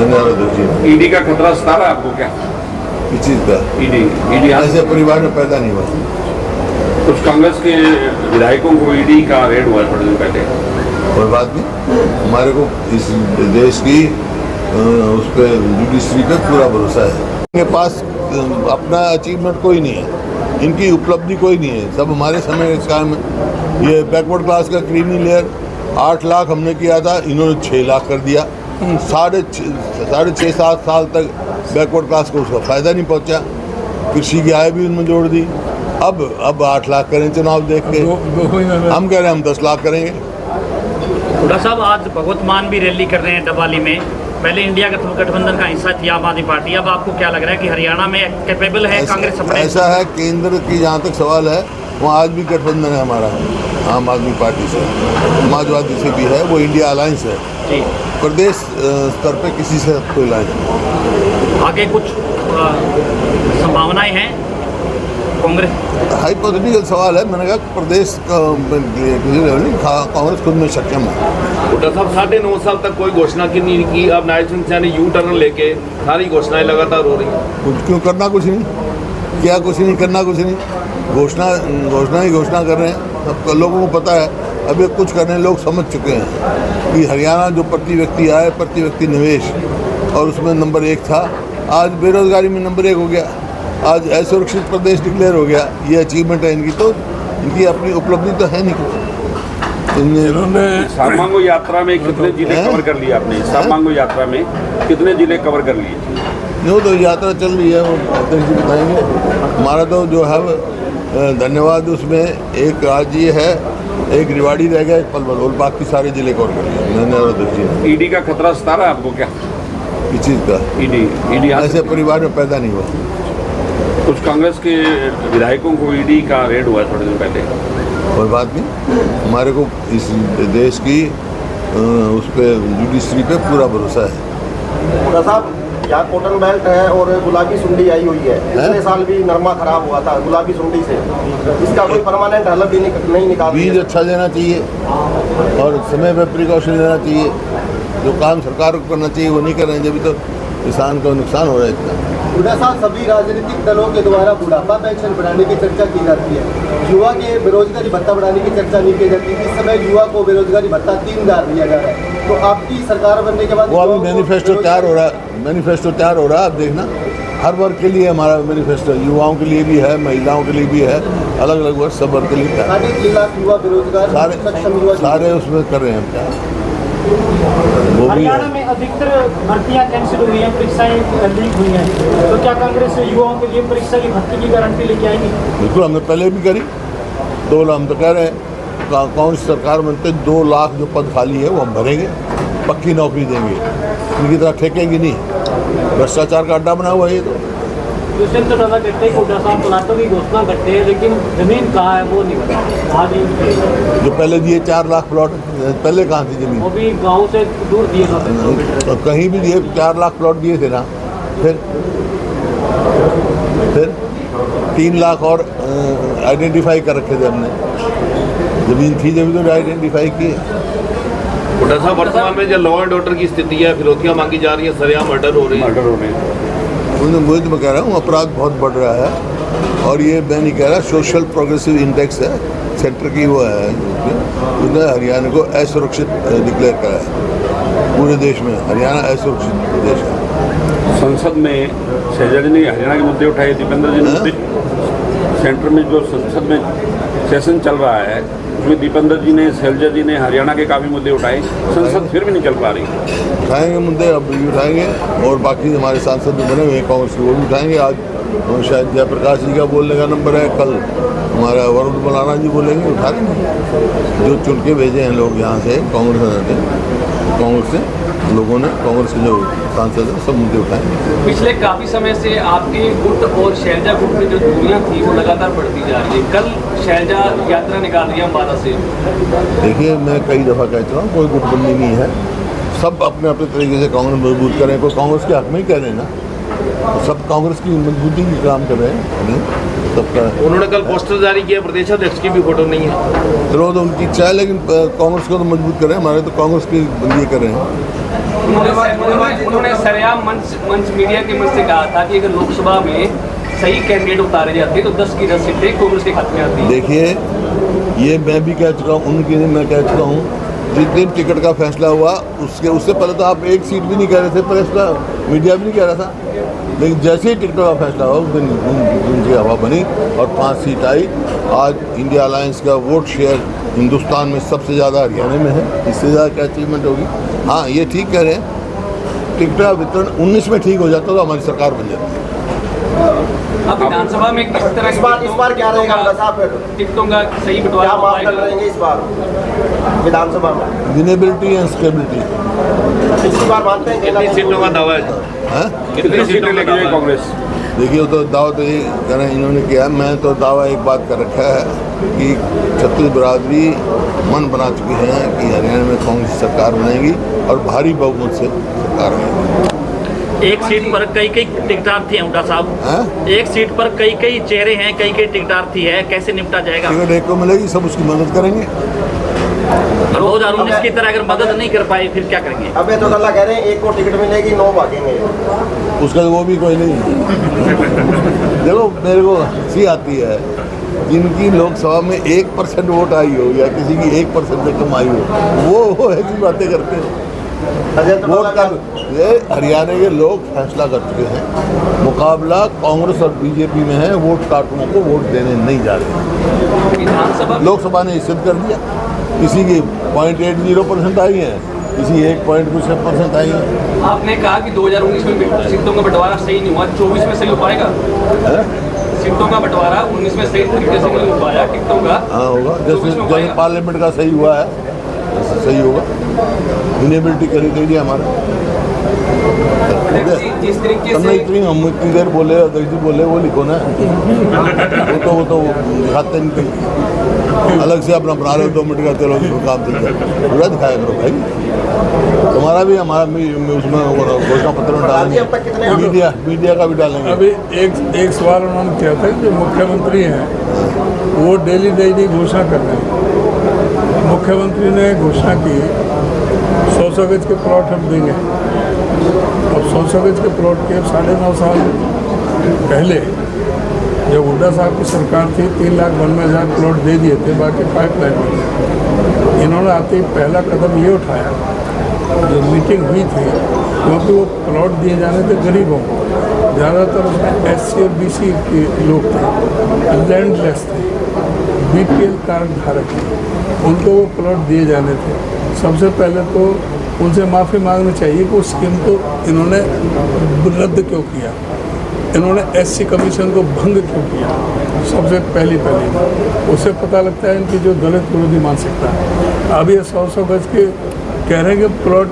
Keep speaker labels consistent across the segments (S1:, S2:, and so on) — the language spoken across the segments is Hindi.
S1: ईडी का खतरा सता रहा है आपको क्या?
S2: किस चीज का?
S1: ईडी
S2: ऐसे परिवार में पैदा नहीं हुआ।
S1: कुछ कांग्रेस के विधायकों को ईडी का रेड हुआ थोड़े दिन पहले।
S2: कोई बात नहीं, हमारे को इस देश की उस पर जुडिशरी पे पूरा भरोसा है। इनके पास अपना अचीवमेंट कोई नहीं है, इनकी उपलब्धि कोई नहीं है, सब हमारे समय के काम है। ये बैकवर्ड क्लास का क्रीमी लेयर 8 लाख हमने किया था, इन्होंने 6 लाख कर दिया। साढ़े 6-7 साल तक बैकवर्ड क्लास को उसका फ़ायदा नहीं पहुंचा। कृषि की आय भी उनमें जोड़ दी। अब 8 लाख करें चुनाव देख के, हम कह रहे हैं हम 10 लाख करेंगे।
S3: हुड्डा साहब, आज भगवत मान भी रैली कर रहे हैं डबवाली में। पहले इंडिया गठबंधन का हिस्सा थी आम आदमी पार्टी, अब आपको क्या लग रहा है कि हरियाणा में कैपेबल है कांग्रेस?
S2: ऐसा है, केंद्र की जहाँ तक सवाल है वहाँ आज भी गठबंधन है हमारा, आम आदमी पार्टी से, समाजवादी से भी है, वो इंडिया अलायंस है जी। प्रदेश स्तर पे किसी से कोई लाइन नहीं।
S3: आगे कुछ संभावनाएं हैं कांग्रेस?
S2: हाइपोथेटिकल सवाल है, मैंने कहा प्रदेश कांग्रेस खुद में सक्षम है।
S4: हुड्डा साहब, 9.5 साल तक कोई घोषणा की नहीं की, अब नायब सिंह सैनी यू टर्न लेके सारी घोषणाएं लगातार हो रही हैं।
S2: कुछ क्यों करना कुछ नहीं, क्या कुछ नहीं करना कुछ नहीं, घोषणा ही घोषणा कर रहे हैं। अब लोगों को पता है, अभी कुछ करने लोग समझ चुके हैं कि हरियाणा जो प्रति व्यक्ति आय, प्रति व्यक्ति निवेश, और उसमें नंबर 1 था, आज बेरोजगारी में नंबर 1 हो गया, आज असुरक्षित प्रदेश डिक्लेयर हो गया। ये अचीवमेंट है इनकी, तो इनकी अपनी उपलब्धि तो है नहीं।
S1: इन्होंने सामांगो यात्रा में कितने जिले कवर कर लिए आपने? सामांगो यात्रा में कितने जिले कवर कर लिए?
S2: नो तो यात्रा चल रही है, वो अध्यक्ष जी बताएंगे। हमारा तो जो है धन्यवाद, उसमें एक राज्य है, एक रेवाड़ी रह गया, एक पलवल, और बाकी सारे जिले कवर कर लिए धन्यवाद अध्यक्ष जी।
S1: ईडी का खतरा सता रहा है आपको क्या?
S2: किस चीज़ का?
S1: ईडी
S2: ऐसे परिवार में पैदा नहीं हुआ।
S1: कुछ कांग्रेस के विधायकों को ईडी का रेड हुआ थोड़े दिन पहले।
S2: कोई बात नहीं, हमारे को इस देश की उस पर जुडिशरी पे पूरा भरोसा है।
S5: हुड्डा साहब, यहाँ कॉटन बेल्ट है और गुलाबी सुंडी आई हुई है। पिछले साल भी नरमा खराब हुआ था गुलाबी सुंडी से, इसका कोई परमानेंट हल भी नहीं निकाल।
S2: बीज अच्छा देना चाहिए और समय पर प्रिकॉशन लेना चाहिए। जो काम सरकार को करना चाहिए वो नहीं कर रहे हैं, जब तो किसान को नुकसान हो रहा है इतना।
S5: हुड्डा साहब, सभी राजनीतिक दलों के द्वारा बुढ़ापा पेंशन बढ़ाने की चर्चा की जाती है, युवा के बेरोजगारी भत्ता बढ़ाने की चर्चा नहीं की जाती। इस समय युवा को बेरोजगारी भत्ता 3000 दिया जा रहा है, तो आपकी सरकार बनने के बाद
S2: वो अभी मैनिफेस्टो तैयार हो रहा है, आप देखना, हर वर्ग के लिए हमारा मैनिफेस्टो, युवाओं के लिए भी है, महिलाओं के लिए भी है, अलग अलग वर्ग, सब वर्ग के लिए है।
S5: 3.5 लाख युवा बेरोजगार
S2: सारे उसमें कर रहे हैं हम क्या।
S6: हरियाणा में अधिकतर भर्तियां कैंसिल हुई हैं, परीक्षाएं लीक हुई हैं, तो क्या कांग्रेस युवाओं के लिए परीक्षा की भर्ती की गारंटी लेके आएगी? बिल्कुल,
S2: हमने पहले भी करी। 2 लाख हम तो कह रहे हैं, कौन सी सरकार बनते 2 लाख जो पद खाली है वो हम भरेंगे, पक्की नौकरी देंगे, इनकी तरह ठेकेंगे नहीं। भ्रष्टाचार का अड्डा बना हुआ है ये तो।
S6: तो दादा कहते हैं हुड्डा साहब प्लाटों की घोषणा करते हैं, लेकिन जमीन कहाँ है वो नहीं पता। आज
S2: जो पहले दिए 4 लाख प्लॉट, पहले कहाँ थी जमीन?
S6: वो भी गांव से दूर दिए
S2: तो कहीं भी दिए 4 लाख प्लॉट दिए थे ना, फिर 3 लाख और आइडेंटिफाई कर रखे थे हमने। जमीन थी जब तो आइडेंटिफाई किए।
S4: हुड्डा साहब, वर्तमान में जो लॉ एंड ऑर्डर की स्थिति है, फिरौतियाँ मांगी जा रही है, सरेआम मर्डर हो रहे हैं।
S2: वही तो मैं कह रहा हूँ, अपराध बहुत बढ़ रहा है, और ये मैं नहीं कह रहा, सोशल प्रोग्रेसिव इंडेक्स है सेंटर की, वो है उसने हरियाणा को असुरक्षित डिक्लेयर करा है। पूरे देश में हरियाणा असुरक्षित प्रदेश है।
S1: संसद में शैलजा जी ने हरियाणा के मुद्दे उठाए, दीपेंद्र जी ने सेंटर में जो संसद में सेशन चल रहा है उसमें दीपेंद्र जी ने, शैलजा जी ने हरियाणा के काफ़ी मुद्दे उठाए, संसद फिर भी नहीं चल पा रही।
S2: उठाएंगे मुद्दे, अब भी उठाएंगे, और बाकी हमारे सांसद जो बने हुए हैं कांग्रेस के वो भी उठाएंगे। आज शायद जयप्रकाश जी का बोलने का नंबर है, कल हमारा वरुण मलाना जी बोलेंगे, उठा लेंगे। जो चुन के भेजे हैं लोग यहाँ से कांग्रेस से लोगों ने, कांग्रेस के जो सांसद हैं सब मुद्दे उठाएंगे।
S3: पिछले काफ़ी समय से आपके गुट और शैलजा गुट में जो दूरियां थी वो लगातार बढ़ती जा रही है। कल शैलजा यात्रा निकाल रही है अम्बाला से।
S2: देखिए, मैं कई दफ़ा कह चुका हूँ, कोई गुटबंदी नहीं है, सब अपने अपने तरीके से कांग्रेस मजबूत करें। कोई कांग्रेस के हक में ही कह रहे हैं ना, सब कांग्रेस की मजबूती की काम कर रहे हैं। सबका।
S4: उन्होंने कल पोस्टर जारी किया, प्रदेश अध्यक्ष की भी फोटो नहीं है।
S2: चलो तो उनकी इच्छा है, लेकिन कांग्रेस को तो मजबूत करें, हमारे तो कांग्रेस की ये कर रहे हैं।
S7: उन्होंने सरेआम मंच मीडिया के मंच से कहा था कि अगर लोकसभा में सही कैंडिडेट उतारे जाते तो 10 की 10 सीटें कांग्रेस के खाते में आती।
S2: देखिए, ये मैं भी कह चुका हूँ, उनके लिए मैं कह चुका हूँ, जिस दिन टिकट का फैसला हुआ उससे पहले तो आप एक सीट भी नहीं कह रहे थे, प्रेस का मीडिया भी नहीं कह रहा था, लेकिन जैसे ही टिकट का फैसला हुआ उस दिन उनकी हवा बनी और 5 सीट आई। आज इंडिया अलायंस का वोट शेयर हिंदुस्तान में सबसे ज़्यादा हरियाणा में है, इससे ज़्यादा क्या अचीवमेंट होगी। हाँ, ये ठीक कह रहे हैं, टिकट का वितरण 19 में ठीक हो जाता तो हमारी सरकार बन जाती।
S7: अब विधानसभा में किस तरह
S5: इस बार क्या रहेगा साहब,
S7: टिकटों का सही बंटवारा
S5: क्या मापदंड रहेंगे इस बार विधानसभा में?
S2: Winnability and stability.
S5: पिछली बार मानते हैं
S4: कितनी सीटों का दावा है?
S2: हाँ,
S1: कितनी सीटें लेके जाए कांग्रेस?
S2: देखिए, वो तो दावा तो ये कहना इन्होंने किया, मैं तो दावा एक बात कर रखा है कि छत्तीस बिरादरी मन बना चुकी हैं कि हरियाणा में कांग्रेस सरकार बनाएगी और भारी बहुमत से सरकार आएगी।
S3: एक सीट पर कई टिकटार्थी हैं हुड्डा साहब।
S2: हाँ?
S3: एक सीट पर कई चेहरे हैं, कई टिकटार्थी है, कैसे निपटा जाएगा?
S2: टिकट एक को मिलेगी, सब उसकी मदद करेंगे।
S3: 2019 की तरह अगर मदद नहीं कर पाए फिर क्या करेंगे?
S5: अबे तो अल्लाह कह रहे हैं 1 को टिकट मिलेगी, 9 भागेंगे।
S2: उसका तो वो भी कोई नहीं। देखो, मेरे को हंसी आती है, जिनकी लोकसभा में 1% वोट आई हो या किसी की 1% से कम आई हो, वो ऐसी बातें करते हैं। वोट का ये हरियाणा के लोग फैसला कर चुके हैं, मुकाबला कांग्रेस और बीजेपी में है, वोट कार्टूनों को वोट देने नहीं जा रहे।
S7: विधानसभा
S2: लोकसभा ने सिद्ध कर दिया, किसी की 0.80% आई हैं, किसी 1% आई हैं।
S7: आपने कहा कि 2019 में सीटों का बंटवारा सही नहीं हुआ, 24 में सही हो पाएगा? सीटों का बंटवारा 19 में सही तरीके से नहीं हो पाया टिकटों का।
S2: हाँ, होगा, जैसे पार्लियामेंट का सही हुआ है वैसे सही होगा। विनेबिलिटी करिए हमारा।
S7: जिस तरीके
S2: हमने
S7: से
S2: हम इतनी देर बोले, अध्यक्ष जी बोले, वो लिखो ना। वो तो दिखाते नहीं, अलग से अपना बना रहे हो, 2 मिनट का चलो काम चलता है, पूरा दिखाया करो भाई। तुम्हारा भी हमारा भी उसमें घोषणा पत्र में डालेंगे, मीडिया का भी डालेंगे।
S8: अभी एक सवाल उन्होंने किया था, जो मुख्यमंत्री हैं वो डेली घोषणा कर रहे हैं। मुख्यमंत्री ने घोषणा की 100 गज के प्लॉट हम देंगे। अब 100 गज के प्लॉट के 9.5 साल पहले जब हुड्डा साहब की सरकार थी 3,92,000 प्लॉट दे दिए थे, बाकी पाइपलाइन में। इन्होंने आते ही पहला कदम ये उठाया, जो मीटिंग हुई थी, क्योंकि वो प्लॉट दिए जाने थे गरीबों को, ज़्यादातर उसमें SC और BC के लोग थे, लैंडलेस थे, BPL कार्ड धारक थे, उनको वो प्लॉट दिए जाने थे। सबसे पहले तो उनसे माफ़ी मांगनी चाहिए कि वो स्कीम को इन्होंने रद्द क्यों किया, इन्होंने SC कमीशन को भंग क्यों किया। सबसे पहली उससे पता लगता है इनकी जो दलित विरोधी मानसिकता है। अब ये 100 गज के कह रहे हैं कि प्लॉट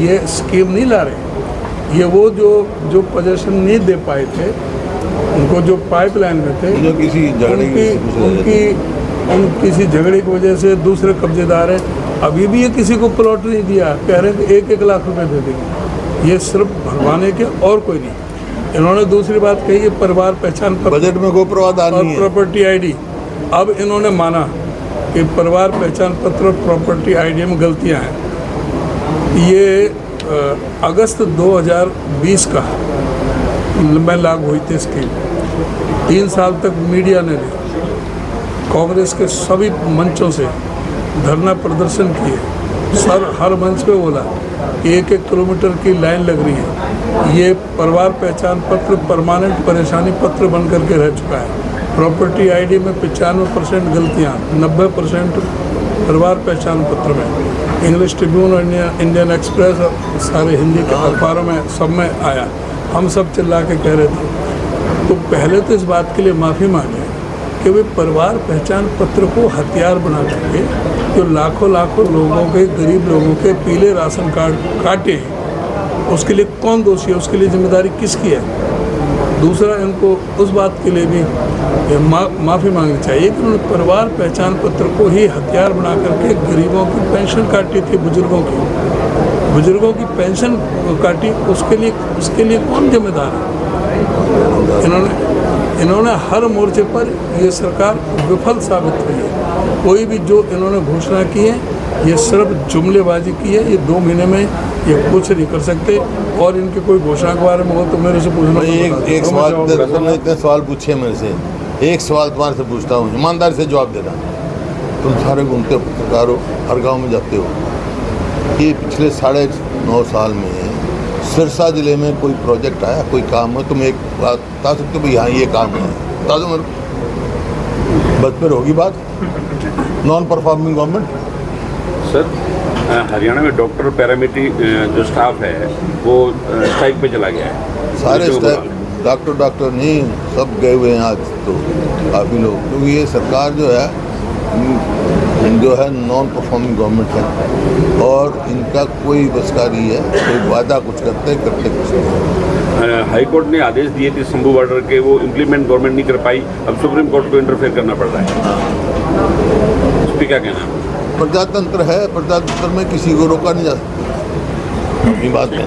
S8: ये स्कीम नहीं ला रहे, ये वो जो पोजीशन नहीं दे पाए थे उनको, जो पाइपलाइन में थे,
S2: जो किसी
S8: किसी झगड़े की वजह से दूसरे कब्जेदार हैं। अभी भी ये किसी को प्लॉट नहीं दिया, कह रहे हैं कि 1-1 लाख रुपए दे देंगे, ये सिर्फ भरवाने के और कोई नहीं। इन्होंने दूसरी बात कही कि परिवार पहचान पत्र,
S2: बजट में कोई प्रावधान
S8: और
S2: नहीं है।
S8: Property ID। अब इन्होंने माना कि परिवार पहचान पत्र और प्रॉपर्टी ID में गलतियां हैं। ये अगस्त 2020 का में लागू हुई थी स्कीम। 3 साल तक मीडिया ने कांग्रेस के सभी मंचों से धरना प्रदर्शन किए, हर मंच पे बोला कि 1-1 किलोमीटर की लाइन लग रही है। ये परिवार पहचान पत्र परमानेंट परेशानी पत्र बन करके रह चुका है। प्रॉपर्टी ID में 95% गलतियाँ, 90% परिवार पहचान पत्र में। इंग्लिश ट्रिब्यून और इंडियन एक्सप्रेस सारे हिंदी के अखबारों में सब में आया, हम सब चिल्ला के कह रहे थे। तो पहले तो इस बात के लिए माफ़ी मांगे कि वे परिवार पहचान पत्र को हथियार बना करके जो लाखों लोगों के, गरीब लोगों के पीले राशन कार्ड काटे, उसके लिए कौन दोषी है, उसके लिए जिम्मेदारी किसकी है। दूसरा, इनको उस बात के लिए भी माफ़ी मांगनी चाहिए कि उन्होंने परिवार पहचान पत्र को ही हथियार बना करके गरीबों की पेंशन काटी थी, बुजुर्गों की पेंशन काटी, उसके लिए कौन जिम्मेदार है। इन्होंने इन्होंने हर मोर्चे पर ये सरकार विफल साबित हुई है। कोई भी जो इन्होंने घोषणा की है ये सिर्फ जुमलेबाजी की है। ये 2 महीने में ये कुछ नहीं कर सकते। और इनके कोई घोषणा के बारे में हो तो मेरे से पूछना।
S2: एक सवाल, तुमने इतने सवाल पूछे मेरे से, एक सवाल तुम्हारे से पूछता हूँ, ईमानदारी से जवाब देना। तुम सारे घूमते हो, पत्रकार हो, हर गाँव में जाते हो। ये पिछले 9.5 साल में सिरसा जिले में कोई प्रोजेक्ट आया, कोई काम है? तुम एक बात बता सकते हो भाई हाँ ये काम है, बता दो मेरे को। बस फिर होगी बात non performing government.
S1: Sir, Haryana में डॉक्टर पैरामेडिक जो स्टाफ है वो स्ट्राइक पे चला गया है।
S2: सारे स्टाफ डॉक्टर नहीं, सब गए हुए हैं आज तो काफ़ी लोग, क्योंकि ये सरकार जो है नॉन परफॉर्मिंग गवर्नमेंट है और इनका कोई बस का नहीं है। कोई वादा कुछ करते कुछ नहीं।
S1: हाई कोर्ट ने आदेश दिए थे शंभू बॉर्डर के, वो इम्प्लीमेंट गवर्नमेंट नहीं कर पाई। अब सुप्रीम कोर्ट को इंटरफेयर करना पड़ रहा है। इस पर क्या कहना है?
S2: प्रजातंत्र है, प्रजातंत्र में किसी को रोका नहीं जा सकता। अपनी बात है।